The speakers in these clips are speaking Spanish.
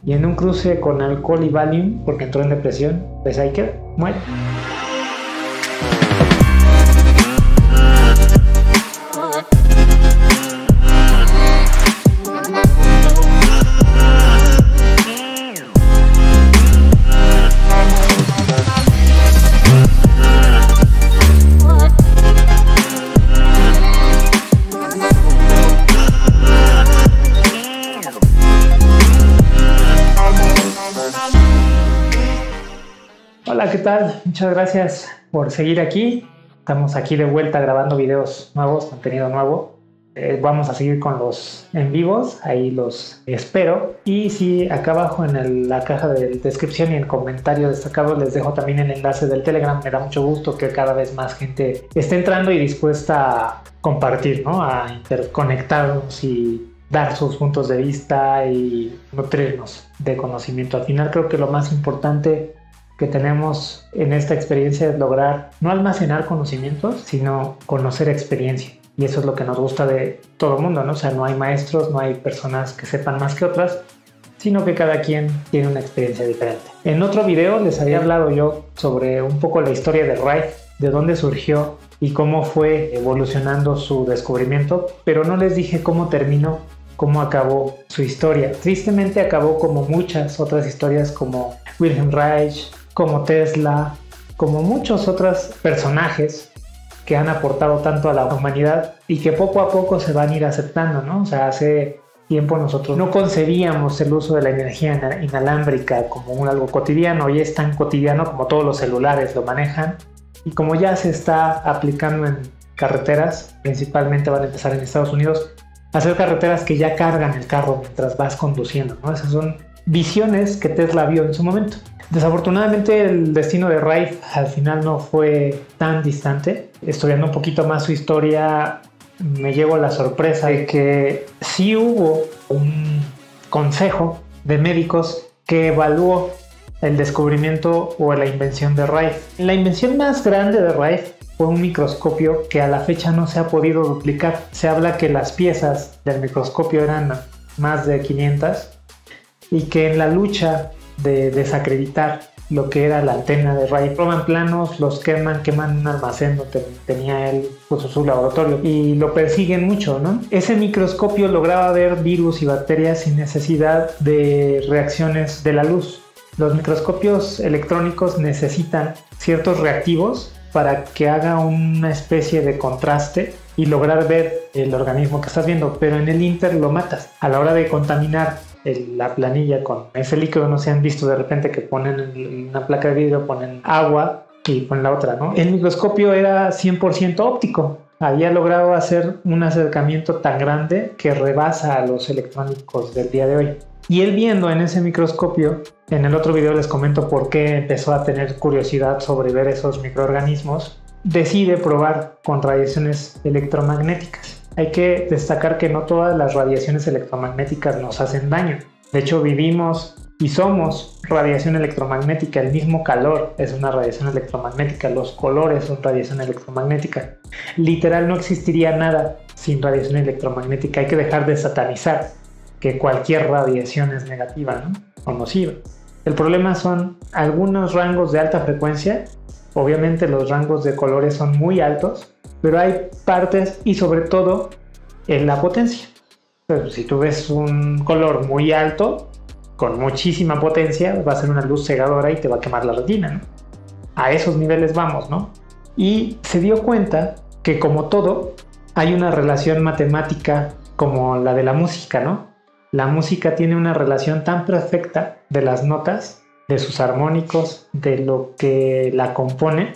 y en un cruce con alcohol y Valium, porque entró en depresión, pues ahí queda, muere. Hola, ¿qué tal? Muchas gracias por seguir aquí. Estamos aquí de vuelta grabando videos nuevos, contenido nuevo. Vamos a seguir con los en vivos, ahí los espero. Y sí, acá abajo en la caja de descripción y en el comentario destacado les dejo también el enlace del Telegram. Me da mucho gusto que cada vez más gente esté entrando y dispuesta a compartir, ¿no? A interconectarnos y dar sus puntos de vista y nutrirnos de conocimiento. Al final creo que lo más importante que tenemos en esta experiencia es lograr no almacenar conocimientos, sino conocer experiencia. Y eso es lo que nos gusta de todo el mundo, ¿no? O sea, no hay maestros, no hay personas que sepan más que otras, sino que cada quien tiene una experiencia diferente. En otro video les había hablado yo sobre un poco la historia de Rife, de dónde surgió y cómo fue evolucionando su descubrimiento, pero no les dije cómo terminó, cómo acabó su historia. Tristemente acabó como muchas otras historias, como Wilhelm Reich, como Tesla, como muchos otros personajes que han aportado tanto a la humanidad y que poco a poco se van a ir aceptando, ¿no? O sea, hace tiempo nosotros no concebíamos el uso de la energía inalámbrica como algo cotidiano, y es tan cotidiano como todos los celulares lo manejan, y como ya se está aplicando en carreteras, principalmente van a empezar en Estados Unidos, a hacer carreteras que ya cargan el carro mientras vas conduciendo, ¿no? Esas son visiones que Tesla vio en su momento. Desafortunadamente el destino de Rife al final no fue tan distante. Estudiando un poquito más su historia, me llevo la sorpresa de que sí hubo un consejo de médicos que evaluó el descubrimiento o la invención de Rife. La invención más grande de Rife fue un microscopio que a la fecha no se ha podido duplicar. Se habla que las piezas del microscopio eran más de 500 y que en la lucha de desacreditar lo que era la antena de Rife, roban planos, los queman un almacén donde tenía él su laboratorio y lo persiguen mucho, ¿no? Ese microscopio lograba ver virus y bacterias sin necesidad de reacciones de la luz. Los microscopios electrónicos necesitan ciertos reactivos para que haga una especie de contraste y lograr ver el organismo que estás viendo, pero en el Inter lo matas. A la hora de contaminar la planilla con ese líquido, no se han visto de repente que ponen en una placa de vidrio, ponen agua y ponen la otra, ¿no? El microscopio era 100% óptico. Había logrado hacer un acercamiento tan grande que rebasa a los electrónicos del día de hoy. Y él, viendo en ese microscopio, en el otro video les comento por qué empezó a tener curiosidad sobre ver esos microorganismos, decide probar con radiaciones electromagnéticas. Hay que destacar que no todas las radiaciones electromagnéticas nos hacen daño. De hecho, vivimos y somos radiación electromagnética. El mismo calor es una radiación electromagnética. Los colores son radiación electromagnética. Literal, no existiría nada sin radiación electromagnética. Hay que dejar de satanizar que cualquier radiación es negativa, ¿no? O nociva. El problema son algunos rangos de alta frecuencia. Obviamente los rangos de colores son muy altos, pero hay partes y sobre todo en la potencia. Pero si tú ves un color muy alto, con muchísima potencia, va a ser una luz cegadora y te va a quemar la retina, ¿no? A esos niveles vamos, ¿no? Y se dio cuenta que, como todo, hay una relación matemática como la de la música, ¿no? La música tiene una relación tan perfecta de las notas, de sus armónicos, de lo que la compone,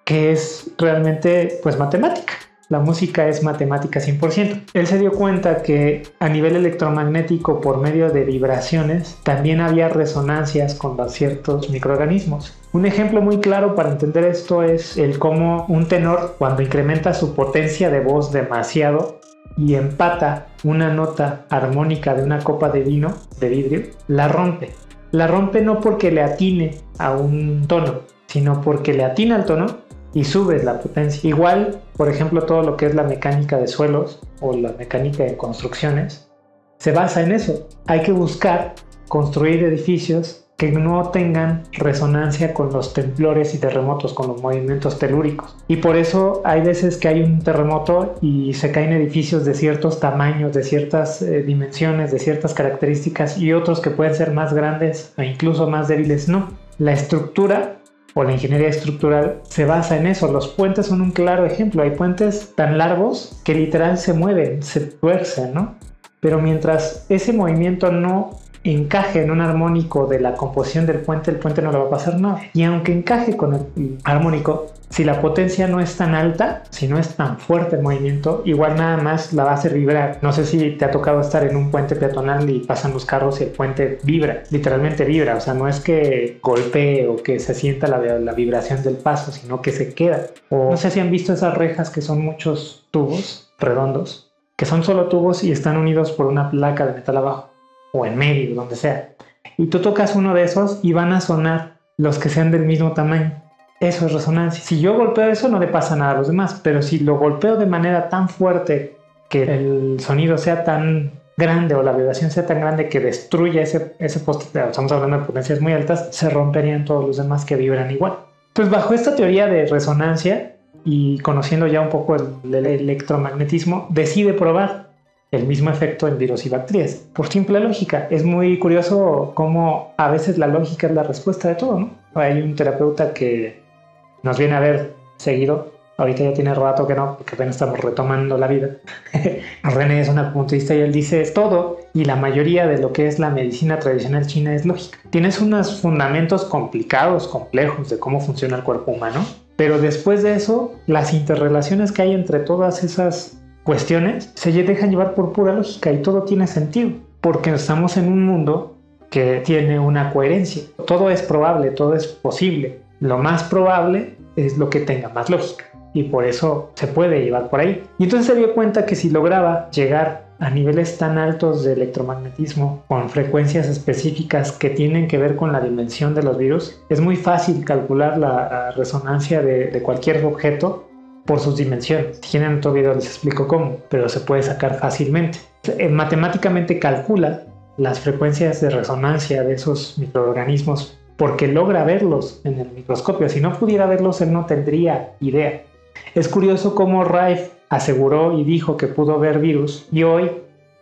que es realmente pues matemática. La música es matemática 100%. Él se dio cuenta que a nivel electromagnético, por medio de vibraciones, también había resonancias con ciertos microorganismos. Un ejemplo muy claro para entender esto es el cómo un tenor, cuando incrementa su potencia de voz demasiado y empata una nota armónica de una copa de vino, de vidrio, la rompe. La rompe no porque le atine a un tono, sino porque le atina al tono y subes la potencia. Igual, por ejemplo, todo lo que es la mecánica de suelos o la mecánica de construcciones se basa en eso. Hay que buscar construir edificios que no tengan resonancia con los temblores y terremotos, con los movimientos telúricos. Y por eso hay veces que hay un terremoto y se caen edificios de ciertos tamaños, de ciertas dimensiones, de ciertas características, y otros que pueden ser más grandes e incluso más débiles. No, la estructura o la ingeniería estructural se basa en eso. Los puentes son un claro ejemplo. Hay puentes tan largos que literal se mueven, se tuercen, ¿no? Pero mientras ese movimiento no encaje en un armónico de la composición del puente, el puente no le va a pasar nada. Y aunque encaje con el armónico, si la potencia no es tan alta, si no es tan fuerte el movimiento, igual nada más la va a hacer vibrar. No sé si te ha tocado estar en un puente peatonal y pasan los carros y el puente vibra, literalmente vibra. O sea, no es que golpee o que se sienta la vibración del paso, sino que se queda. O no sé si han visto esas rejas que son muchos tubos redondos, que son solo tubos y están unidos por una placa de metal abajo, o en medio, donde sea. Y tú tocas uno de esos y van a sonar los que sean del mismo tamaño. Eso es resonancia. Si yo golpeo eso, no le pasa nada a los demás, pero si lo golpeo de manera tan fuerte que el sonido sea tan grande o la vibración sea tan grande que destruya ese poste, estamos hablando de potencias muy altas, se romperían todos los demás que vibran igual. Pues bajo esta teoría de resonancia y conociendo ya un poco el electromagnetismo, decide probar el mismo efecto en virus y bacterias. Por simple lógica. Es muy curioso cómo a veces la lógica es la respuesta de todo, ¿no? Hay un terapeuta que nos viene a ver seguido. Ahorita ya tiene rato que no, porque apenas estamos retomando la vida. René es un apuntista y él dice es todo, y la mayoría de lo que es la medicina tradicional china es lógica. Tienes unos fundamentos complicados, complejos de cómo funciona el cuerpo humano, pero después de eso, las interrelaciones que hay entre todas esas cuestiones se dejan llevar por pura lógica y todo tiene sentido, porque estamos en un mundo que tiene una coherencia. Todo es probable, todo es posible. Lo más probable es lo que tenga más lógica y por eso se puede llevar por ahí. Y entonces se dio cuenta que si lograba llegar a niveles tan altos de electromagnetismo con frecuencias específicas que tienen que ver con la dimensión de los virus, es muy fácil calcular la resonancia de cualquier objeto por sus dimensiones. Si quieren otro video les explico cómo, pero se puede sacar fácilmente. Matemáticamente calcula las frecuencias de resonancia de esos microorganismos porque logra verlos en el microscopio. Si no pudiera verlos, él no tendría idea. Es curioso cómo Rife aseguró y dijo que pudo ver virus, y hoy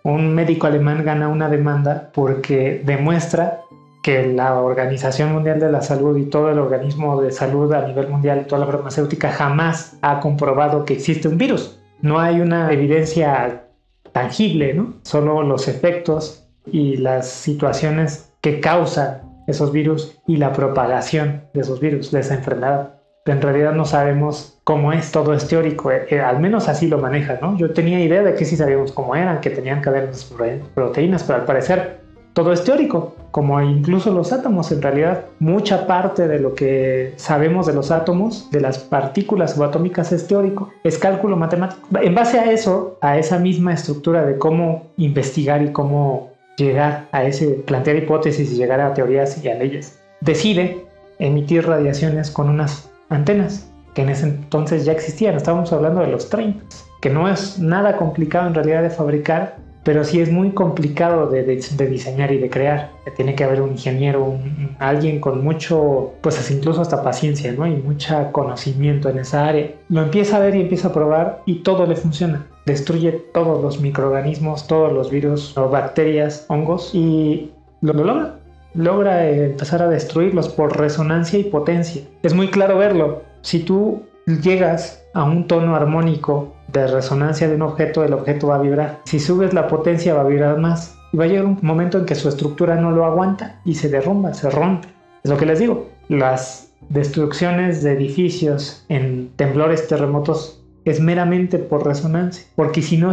un médico alemán gana una demanda porque demuestra que la Organización Mundial de la Salud y todo el organismo de salud a nivel mundial y toda la farmacéutica jamás ha comprobado que existe un virus. No hay una evidencia tangible, ¿no? Solo los efectos y las situaciones que causan esos virus y la propagación de esos virus, de esa enfermedad. Pero en realidad no sabemos cómo es, todo es teórico, al menos así lo maneja, ¿no? Yo tenía idea de que sí sabíamos cómo eran, que tenían cadenas de proteínas, pero al parecer todo es teórico, como incluso los átomos. En realidad, mucha parte de lo que sabemos de los átomos, de las partículas subatómicas, es teórico, es cálculo matemático. En base a eso, a esa misma estructura de cómo investigar y cómo llegar a plantear hipótesis y llegar a teorías y a leyes, decide emitir radiaciones con unas antenas que en ese entonces ya existían. Estábamos hablando de los 30, que no es nada complicado en realidad de fabricar, pero sí es muy complicado de diseñar y de crear. Tiene que haber un ingeniero, alguien con mucho, pues incluso hasta paciencia, ¿no? Y mucho conocimiento en esa área. Lo empieza a ver y empieza a probar y todo le funciona. Destruye todos los microorganismos, todos los virus, bacterias, hongos, y lo logra. Logra empezar a destruirlos por resonancia y potencia. Es muy claro verlo. Si tú llegas a un tono armónico de resonancia de un objeto, el objeto va a vibrar. Si subes la potencia, va a vibrar más. Y va a llegar un momento en que su estructura no lo aguanta y se derrumba, se rompe. Es lo que les digo. Las destrucciones de edificios en temblores, terremotos, es meramente por resonancia. Porque si no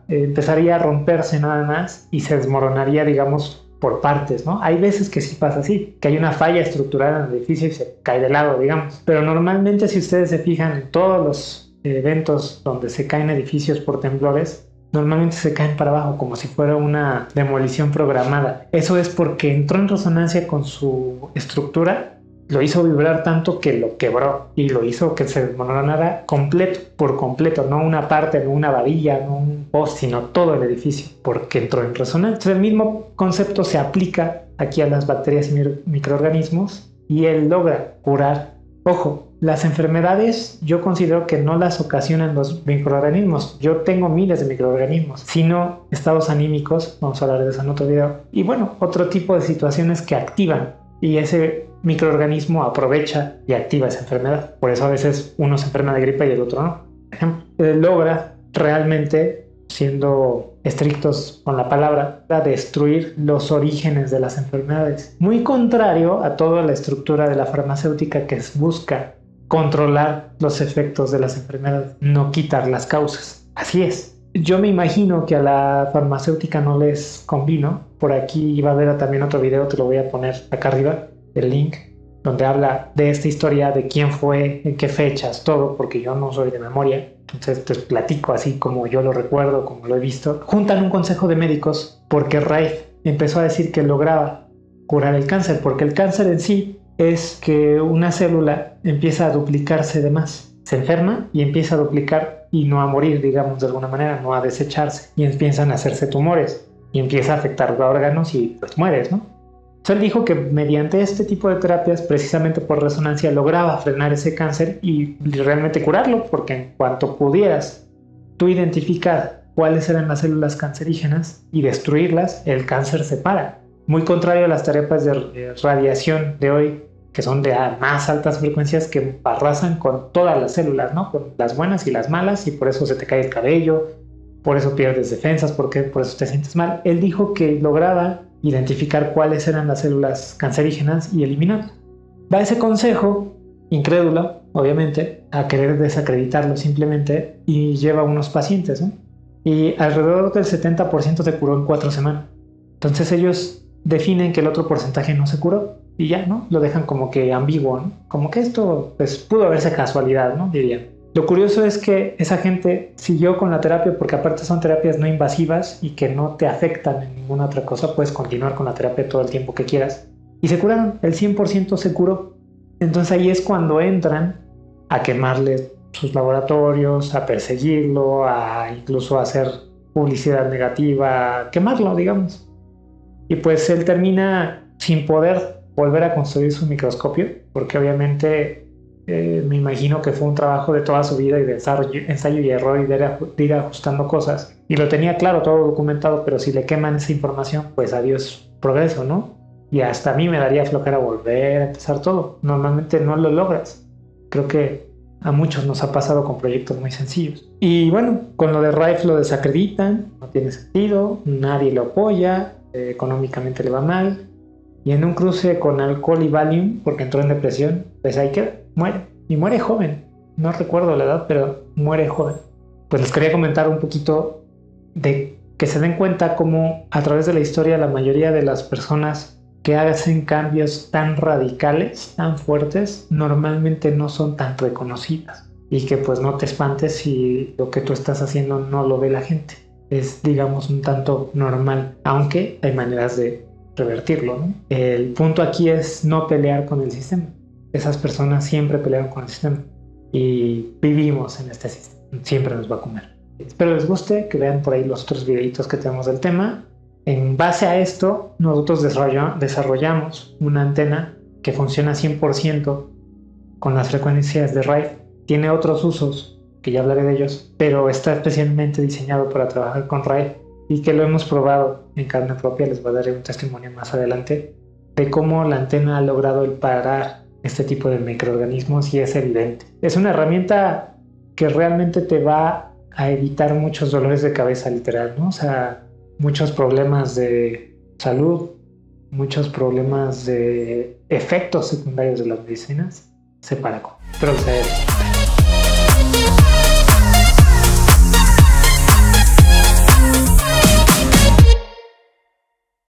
empezaría a romperse nada más y se desmoronaría, digamos, por partes, ¿no? Hay veces que sí pasa así, que hay una falla estructural en el edificio y se cae de lado, digamos. Pero normalmente, si ustedes se fijan en todos los eventos donde se caen edificios por temblores, normalmente se caen para abajo como si fuera una demolición programada. Eso es porque entró en resonancia con su estructura lo hizo vibrar tanto que lo quebró y lo hizo que se desmoronara completo, por completo, no una parte, no una varilla, no un post, sino todo el edificio, porque entró en resonancia. Entonces, el mismo concepto se aplica aquí a las bacterias y microorganismos y él logra curar. Ojo, las enfermedades yo considero que no las ocasionan los microorganismos. Yo tengo miles de microorganismos, sino estados anímicos, vamos a hablar de eso en otro video, y bueno, otro tipo de situaciones que activan y ese microorganismo aprovecha y activa esa enfermedad. Por eso a veces uno se enferma de gripe y el otro no. Por ejemplo, logra realmente, siendo estrictos con la palabra, destruir los orígenes de las enfermedades. Muy contrario a toda la estructura de la farmacéutica que busca controlar los efectos de las enfermedades, no quitar las causas. Así es. Yo me imagino que a la farmacéutica no les convino. Por aquí iba a haber también otro video, te lo voy a poner acá arriba, el link, donde habla de esta historia, de quién fue, en qué fechas, todo, porque yo no soy de memoria. Entonces te platico así como yo lo recuerdo, como lo he visto. Juntan un consejo de médicos porque Rife empezó a decir que lograba curar el cáncer, porque el cáncer en sí es que una célula empieza a duplicarse de más. Se enferma y empieza a duplicar y no a morir, digamos, de alguna manera, no a desecharse. Y empiezan a hacerse tumores y empieza a afectar a órganos y pues mueres, ¿no? Entonces él dijo que mediante este tipo de terapias, precisamente por resonancia, lograba frenar ese cáncer y realmente curarlo, porque en cuanto pudieras tú identificar cuáles eran las células cancerígenas y destruirlas, el cáncer se para. Muy contrario a las terapias de radiación de hoy, que son de más altas frecuencias, que arrasan con todas las células, ¿no? Con las buenas y las malas, y por eso se te cae el cabello, por eso pierdes defensas, por eso te sientes mal. Él dijo que lograba identificar cuáles eran las células cancerígenas y eliminarlas. Va ese consejo, incrédulo, obviamente, a querer desacreditarlo simplemente, y lleva a unos pacientes, ¿no? Y alrededor del 70% se curó en 4 semanas. Entonces ellos definen que el otro porcentaje no se curó y ya, ¿no? Lo dejan como que ambiguo, ¿no? Como que esto, pues, pudo haberse casualidad, ¿no? Dirían. Lo curioso es que esa gente siguió con la terapia porque aparte son terapias no invasivas y que no te afectan en ninguna otra cosa. Puedes continuar con la terapia todo el tiempo que quieras. Y se curaron, el 100% se curó. Entonces ahí es cuando entran a quemarle sus laboratorios, a perseguirlo, a incluso hacer publicidad negativa, a quemarlo, digamos. Y pues él termina sin poder volver a construir su microscopio, porque obviamente me imagino que fue un trabajo de toda su vida y de ensayo y error y de ir ajustando cosas. Y lo tenía claro, todo documentado, pero si le queman esa información, pues adiós progreso, ¿no? Y hasta a mí me daría flojera volver a empezar todo. Normalmente no lo logras. Creo que a muchos nos ha pasado con proyectos muy sencillos. Y bueno, con lo de Rife lo desacreditan, no tiene sentido, nadie lo apoya, económicamente le va mal. Y en un cruce con alcohol y Valium, porque entró en depresión, pues ahí queda, muere. Y muere joven. No recuerdo la edad, pero muere joven. Pues les quería comentar un poquito de que se den cuenta cómo a través de la historia la mayoría de las personas que hacen cambios tan radicales, tan fuertes, normalmente no son tan reconocidas. Y que pues no te espantes si lo que tú estás haciendo no lo ve la gente. Es, digamos, un tanto normal, aunque hay maneras de revertirlo, ¿no? El punto aquí es no pelear con el sistema. Esas personas siempre pelean con el sistema y vivimos en este sistema. Siempre nos va a comer. Espero les guste, que vean por ahí los otros videitos que tenemos del tema. En base a esto, nosotros desarrollamos una antena que funciona 100% con las frecuencias de Rife. Tiene otros usos, que ya hablaré de ellos, pero está especialmente diseñado para trabajar con Rife y que lo hemos probado en carne propia. Les voy a dar un testimonio más adelante de cómo la antena ha logrado el parar este tipo de microorganismos y es evidente. Es una herramienta que realmente te va a evitar muchos dolores de cabeza, literal, ¿no? O sea, muchos problemas de salud, muchos problemas de efectos secundarios de las medicinas, se para con. Espero que les haya gustado.